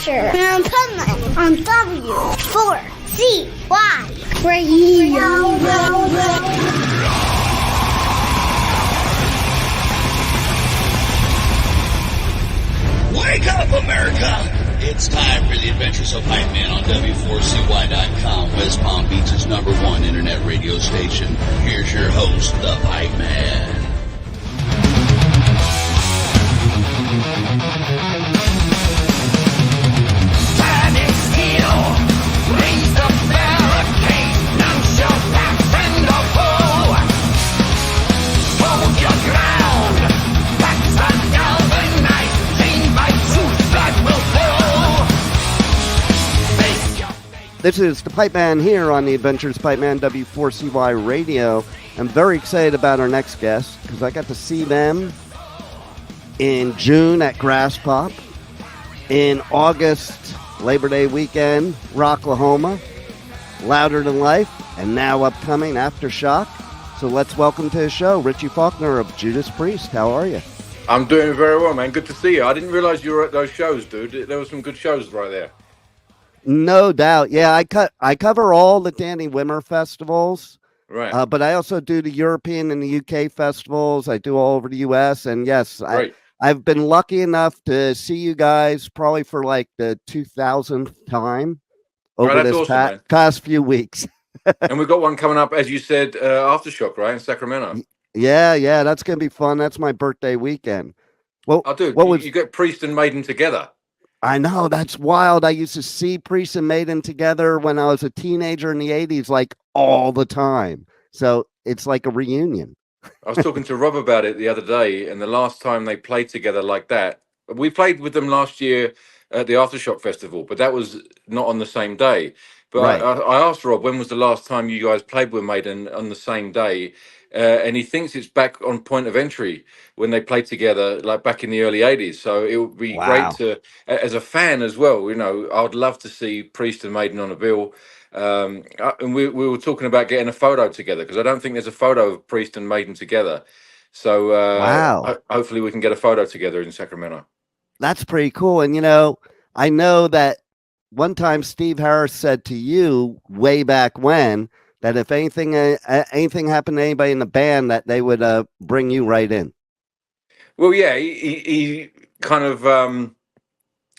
Adventure and Pipeman on W4CY Radio. Wake up, America! It's time for the Adventures of Pipeman on W4CY.com, West Palm Beach's #1 internet radio station. Here's your host, the Pipeman. Standing still, raise the barricade, none shall pass and the foe. Hold your ground, backs are galvanized, chained by truth that will flow. Face your fate. This is the Pipeman here on the Adventures of Pipeman W4CY Radio. I'm very excited about our next guest because I got to see them in June at Graspop, in August, Labor Day weekend, Rocklahoma, Louder Than Life, and now upcoming Aftershock. So let's welcome to the show Richie Faulkner of Judas Priest. How are you? I'm doing very well, man. Good to see you. I didn't realize you were at those shows, dude. There were some good shows right there. No doubt. Yeah, I cover all the Danny Wimmer festivals. Right. But I also do the European and the UK festivals. I do all over the US. And yes, Right. I've been lucky enough to see you guys probably for like the 2000th time over Right, that's this awesome, man. past few weeks. And we've got one coming up, as you said, Aftershock, right, in Sacramento. Yeah, that's going to be fun. That's my birthday weekend. Well, Oh, dude, what was you get Priest and Maiden together. I know, that's wild. I used to see Priest and Maiden together when I was a teenager in the 80s, like all the time. So it's like a reunion. I was talking to Rob about it the other day, and the last time they played together like that, we played with them last year at the Aftershock Festival, but that was not on the same day. But Right. I asked Rob, when was the last time you guys played with Maiden on the same day? And he thinks it's back on Point of Entry when they played together, like back in the early 80s. So it would be Wow. great to, as a fan as well, you know, I'd love to see Priest and Maiden on a bill. And we were talking about getting a photo together because I don't think there's a photo of Priest and Maiden together. So Wow. hopefully we can get a photo together in Sacramento. That's pretty cool. And, you know, I know that one time Steve Harris said to you way back when that if anything happened to anybody in the band, that they would bring you right in. Well, yeah, he kind of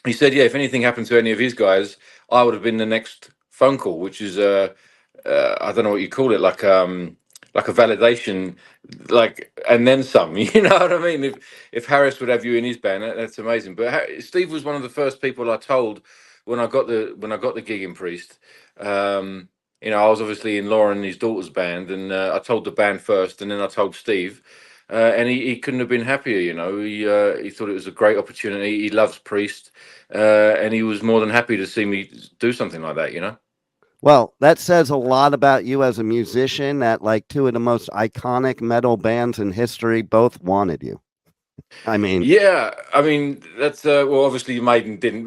he said, yeah, if anything happened to any of his guys, I would have been the next phone call, which is I don't know what you call it, like a validation, like, and then some. You know what I mean? If Harris would have you in his band, that's amazing. But Steve was one of the first people I told when I got the gig in Priest. You know, I was obviously in Lauren, his daughter's band, and I told the band first, and then I told Steve, and he couldn't have been happier. You know, he thought it was a great opportunity. He loves Priest, and he was more than happy to see me do something like that. You know. Well, that says a lot about you as a musician that like two of the most iconic metal bands in history both wanted you. I mean, Yeah, I mean that's well, obviously Maiden didn't.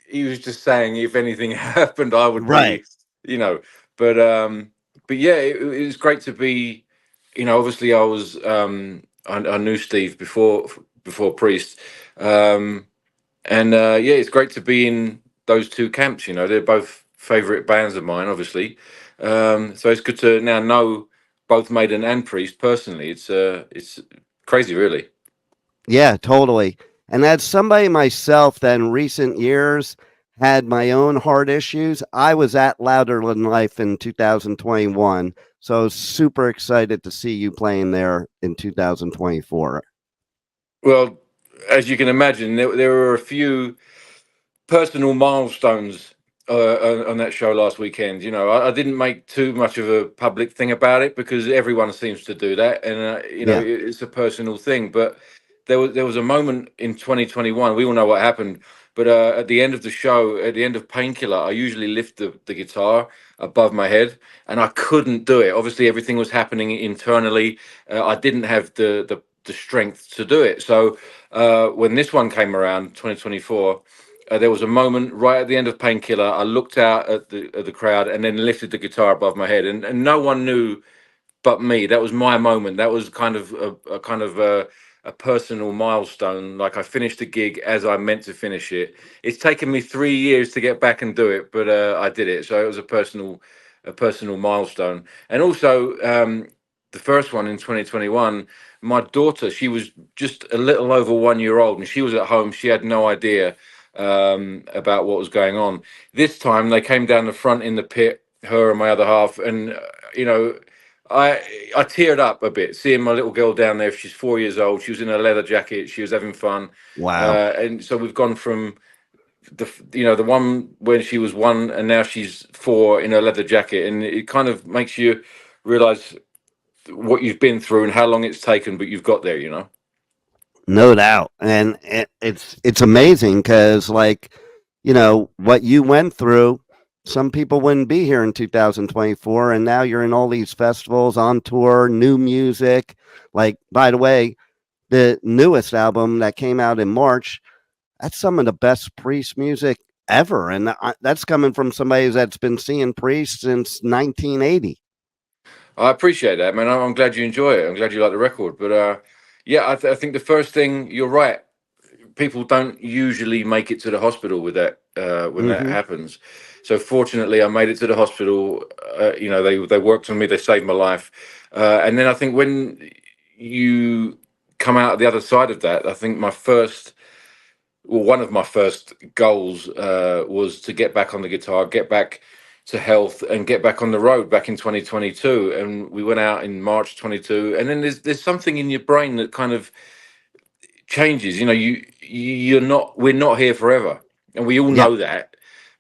He was just saying if anything happened, I would Right. be, you know. But yeah, it was great to be. You know, obviously I was I knew Steve before Priest, and yeah, it's great to be in those two camps. You know, they're both favorite bands of mine, obviously. So it's good to now know both Maiden and Priest personally. It's crazy, really. yeah, totally. And as somebody myself that in recent years had my own heart issues, I was at Louder Than Life in 2021. So I was super excited to see you playing there in 2024. Well, as you can imagine, there were a few personal milestones on that show last weekend. You know, I didn't make too much of a public thing about it because everyone seems to do that, and you know, Yeah. it's a personal thing. But there was a moment in 2021. We all know what happened. But at the end of the show, at the end of Painkiller, I usually lift the guitar above my head, and I couldn't do it. Obviously, everything was happening internally. I didn't have the strength to do it. So when this one came around, 2024, there was a moment right at the end of Painkiller. I looked out at the crowd and then lifted the guitar above my head, and no one knew but me. That was my moment. That was kind of a a personal milestone. Like I finished the gig as I meant to finish it. It's taken me 3 years to get back and do it, but I did it. So it was a personal milestone. And also, the first one in 2021, my daughter, she was just a little over 1 year old, and she was at home. She had no idea about what was going on. This time, they came down the front in the pit, her and my other half, and you know, I teared up a bit seeing my little girl down there. She's 4 years old. She was in a leather jacket. She was having fun. Wow. And so we've gone from the one when she was 1, and now she's 4 in a leather jacket, and it kind of makes you realize what you've been through and how long it's taken, but you've got there, you know. No doubt. And it's amazing because, like, what you went through, some people wouldn't be here in 2024, and now you're in all these festivals, on tour, new music. Like, by the way, the newest album that came out in March, that's some of the best Priest music ever, and that's coming from somebody that's been seeing Priest since 1980. I appreciate that, man. I'm glad you enjoy it. I'm glad you like the record. But yeah, I think the first thing, you're right. People don't usually make it to the hospital with that when that happens. So fortunately, I made it to the hospital. They worked on me. They saved my life. And then I think when you come out the other side of that, I think one of my first goals was to get back on the guitar, get back to health, and get back on the road back in 2022. And we went out in March 22. And then there's something in your brain that kind of changes. We're not here forever, and we all Yeah. know that,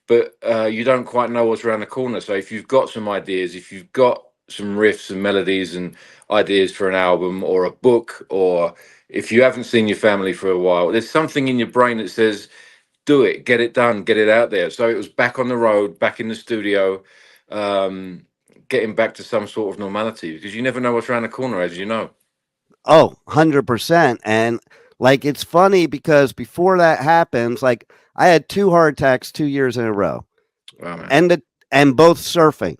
but you don't quite know what's around the corner. So if you've got some ideas, if you've got some riffs and melodies and ideas for an album or a book, or if you haven't seen your family for a while, there's something in your brain that says, do it, get it done, get it out there. So it was back on the road, back in the studio, getting back to some sort of normality, because you never know what's around the corner, as you know. Oh, 100%. And like, it's funny because before that happens, like, I had 2 heart attacks 2 years in a row, Wow, man. and both surfing.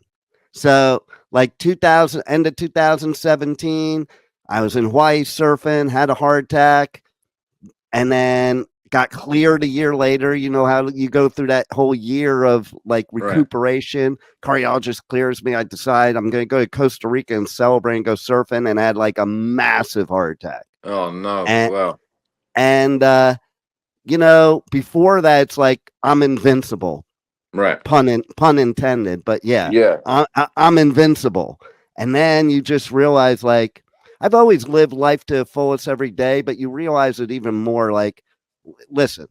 So like 2000, end of 2017, I was in Hawaii surfing, had a heart attack, and then got cleared a year later. You know how you go through that whole year of like Right. recuperation. Cardiologist clears me. I decide I'm going to go to Costa Rica and celebrate and go surfing, and had like a massive heart attack. Oh no. And Wow. and before that, it's like I'm invincible. Right. Pun intended. But yeah, Yeah. I'm invincible. And then you just realize, like, I've always lived life to the fullest every day, but you realize it even more. Like, listen,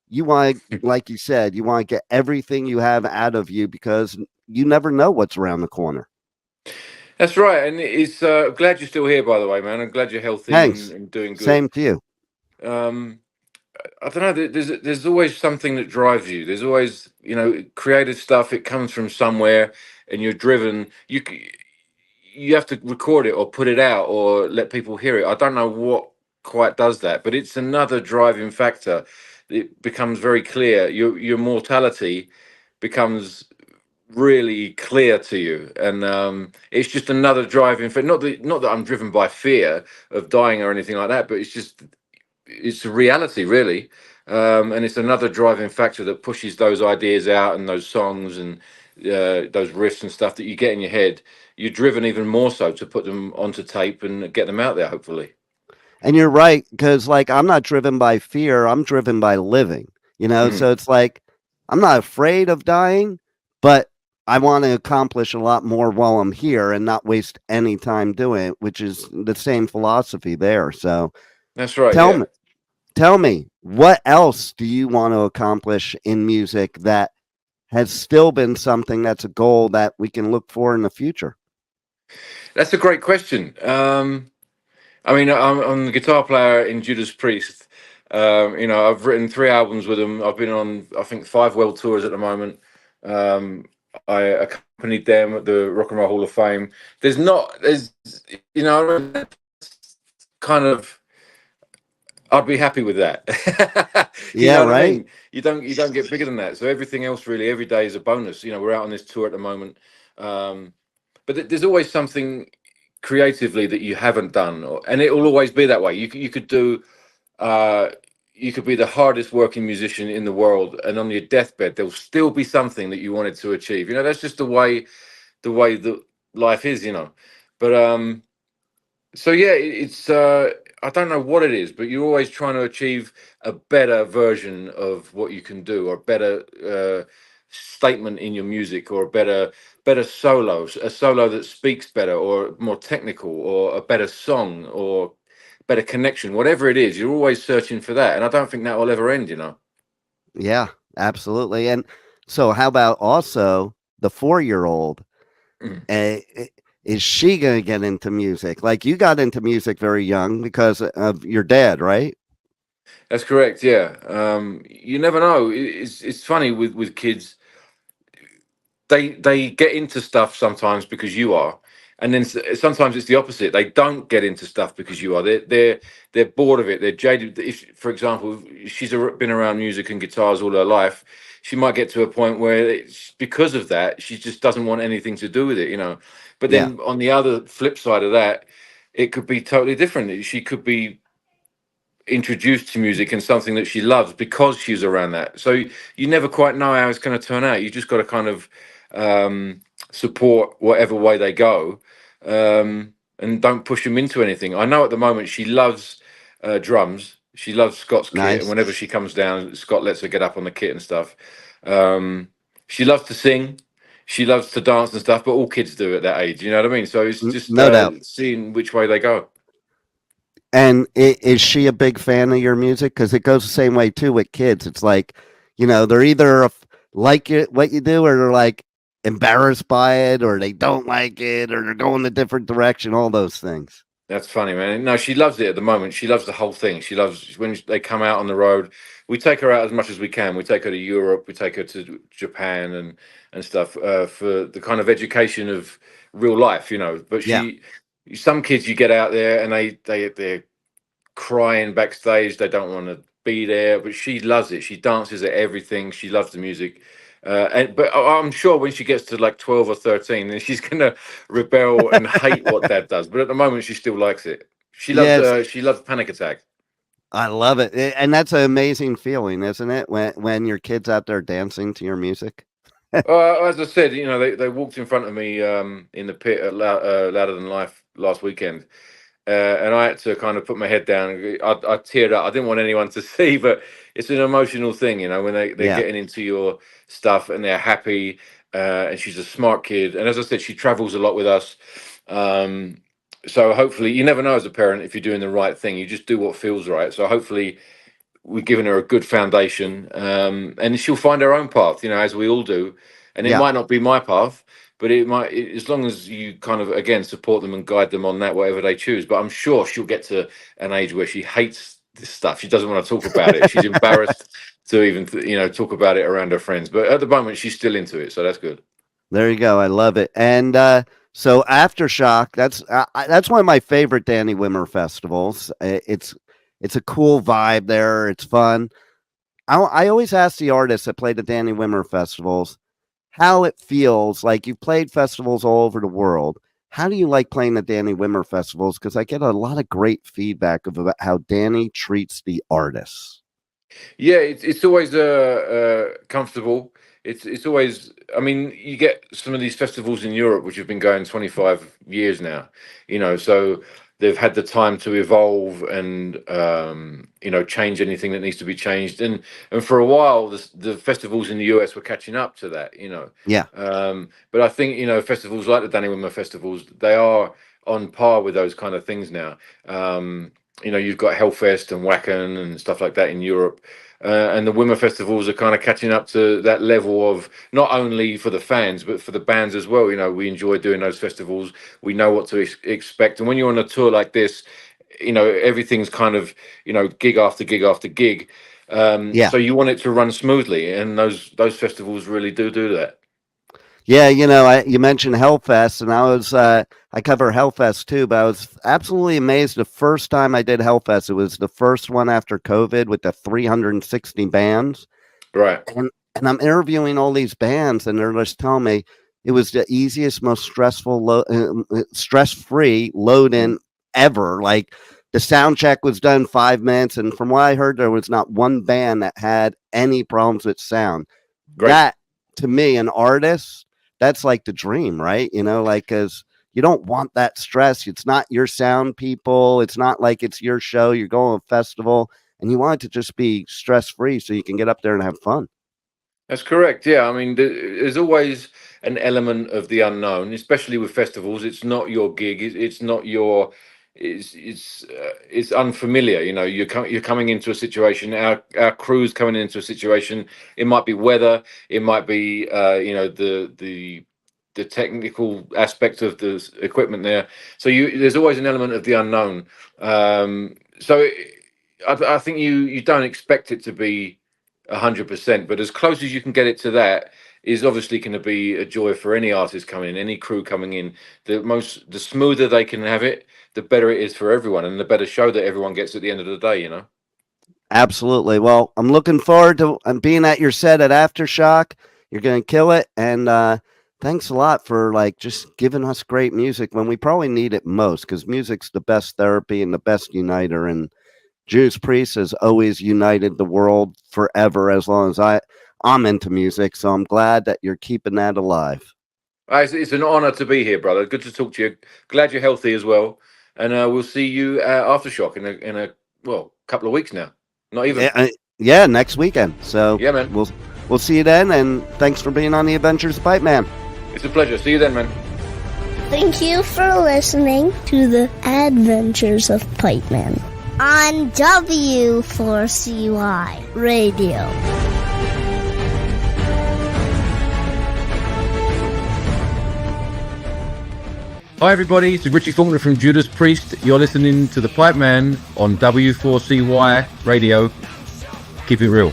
you want, like you said, you want to get everything you have out of you, because you never know what's around the corner. That's right, and it's glad you're still here, by the way, man. I'm glad you're healthy Thanks. and doing good. Same to you. I don't know. There's always something that drives you. There's always, creative stuff. It comes from somewhere, and you're driven. You have to record it or put it out or let people hear it. I don't know what quite does that, but it's another driving factor. It becomes very clear. Your mortality becomes really clear to you, and it's just another driving factor. Not that I'm driven by fear of dying or anything like that, but it's a reality, really. And it's another driving factor that pushes those ideas out, and those songs and those riffs and stuff that you get in your head. You're driven even more so to put them onto tape and get them out there, hopefully. And you're right, because like, I'm not driven by fear, I'm driven by living. So it's like, I'm not afraid of dying, but I want to accomplish a lot more while I'm here and not waste any time doing it, which is the same philosophy there. So That's right. tell me, what else do you want to accomplish in music that has still been something that's a goal that we can look for in the future? That's a great question. I mean, I'm the guitar player in Judas Priest. I've written 3 albums with them. I've been on, I think, 5 world tours at the moment. I accompanied them at the Rock and Roll Hall of Fame. Kind of, I'd be happy with that. Yeah, know what I right. mean? You don't get bigger than that. So everything else, really, every day is a bonus. We're out on this tour at the moment, but there's always something creatively that you haven't done, and it will always be that way. You could do, you could be the hardest working musician in the world, and on your deathbed there will still be something that you wanted to achieve. You know, that's just the way that life is. You know, but so yeah, it's I don't know what it is, but you're always trying to achieve a better version of what you can do, or a better statement in your music, or a better solo, a solo that speaks better, or more technical, or a better song, or better connection, whatever it is. You're always searching for that, and I don't think that will ever end. You know. Yeah, absolutely. And so, how about also the 4-year-old? Mm. Is she going to get into music? Like you got into music very young because of your dad, right? That's correct. Yeah. You never know. It's funny with kids. They get into stuff sometimes because you are, and then sometimes it's the opposite. They don't get into stuff because you are. They're bored of it. They're jaded. If, for example, she's been around music and guitars all her life, she might get to a point where because of that, she just doesn't want anything to do with it. You know. But Yeah. then on the other flip side of that, it could be totally different. She could be introduced to music and something that she loves because she's around that. So you never quite know how it's going to turn out. You just got to kind of support whatever way they go, and don't push them into anything. I know at the moment she loves drums. She loves Scott's kit, and Nice. whenever she comes down, Scott lets her get up on the kit and stuff. She loves to sing. She loves to dance and stuff, but all kids do at that age. You know what I mean? So it's just No doubt. seeing which way they go. And is she a big fan of your music? Because it goes the same way too with kids. It's like, they're either like it, what you do, or they're like embarrassed by it, or they don't like it, or they're going a different direction. All those things. That's funny, man. No, she loves it at the moment. She loves the whole thing. She loves when they come out on the road. We take her out as much as we can. We take her to Europe. We take her to Japan and stuff for the kind of education of real life, But Yeah. some kids, you get out there and they're crying backstage. They don't want to be there, but she loves it. She dances at everything. She loves the music. But I'm sure when she gets to like 12 or 13, then she's gonna rebel and hate what dad does. But at the moment, she still likes it. Yes, She loves Panic Attack. I love it, and that's an amazing feeling, isn't it? When your kids out there dancing to your music. As I said, they walked in front of me in the pit at Louder Than Life last weekend, and I had to kind of put my head down. I teared up. I didn't want anyone to see, but it's an emotional thing, when they're Yeah. getting into your stuff and they're happy. And she's a smart kid, and as I said, she travels a lot with us. So hopefully, you never know as a parent if you're doing the right thing. You just do what feels right. So hopefully, we've given her a good foundation, and she'll find her own path, as we all do. And it Yeah. might not be my path, but as long as you kind of again support them and guide them on that, whatever they choose. But I'm sure she'll get to an age where she hates this stuff. She doesn't want to talk about it. She's embarrassed to even talk about it around her friends. But at the moment, she's still into it, so that's good. There you go. I love it. And so Aftershock, that's one of my favorite Danny Wimmer festivals. It's a cool vibe there. It's fun. I always ask the artists that play the Danny Wimmer festivals how it feels. Like you've played festivals all over the world. How do you like playing the Danny Wimmer festivals? Because I get a lot of great feedback about how Danny treats the artists. Yeah, it's always comfortable. It's always. I mean, you get some of these festivals in Europe which have been going 25 years now. So they've had the time to evolve and change anything that needs to be changed. And for a while, the festivals in the US were catching up to that. Yeah. But I think festivals like the Danny Wimmer festivals, they are on par with those kind of things now. You've got Hellfest and Wacken and stuff like that in Europe. And the Wimmer festivals are kind of catching up to that level of not only for the fans, but for the bands as well. We enjoy doing those festivals. We know what to expect. And when you're on a tour like this, everything's kind of, gig after gig after gig. Yeah. So you want it to run smoothly. And those festivals really do that. Yeah, you mentioned Hellfest, and I cover Hellfest too, but I was absolutely amazed the first time I did Hellfest. It was the first one after COVID with the 360 bands. Right. And I'm interviewing all these bands, and they're just telling me, It was the easiest, most stress-free load-in ever. Like, the sound check was done 5 minutes, and from what I heard, there was not one band that had any problems with sound. Great. That, to me, an artist, that's like the dream, right? You know, like, because you don't want that stress. It's not your sound people. It's not like it's your show. You're going to a festival, and you want it to just be stress-free so you can get up there and have fun. That's correct. Yeah, I mean, there's always an element of the unknown, especially with festivals. It's not your gig. It's not your. It's unfamiliar. You know, you're coming into a situation. Our crew's coming into a situation. It might be weather. It might be the technical aspect of the equipment there. So there's always an element of the unknown. I think you don't expect it to be 100%, but as close as you can get it to that is obviously going to be a joy for any artist coming in, any crew coming in. The smoother they can have it, the better it is for everyone, and the better show that everyone gets at the end of the day, you know? Absolutely. Well, I'm looking forward to being at your set at Aftershock. You're going to kill it. And thanks a lot for like just giving us great music when we probably need it most, because music's the best therapy and the best uniter. And Judas Priest has always united the world forever as long as I'm into music. So I'm glad that you're keeping that alive. It's an honor to be here, brother. Good to talk to you. Glad you're healthy as well. And we'll see you at Aftershock in a couple of weeks now. Not even. Yeah, next weekend. So yeah, man. We'll see you then. And thanks for being on the Adventures of Pipeman. It's a pleasure. See you then, man. Thank you for listening to the Adventures of Pipeman on W4CY Radio. Hi everybody, it's Richie Faulkner from Judas Priest. You're listening to the Pipeman on W4CY Radio. Keep it real.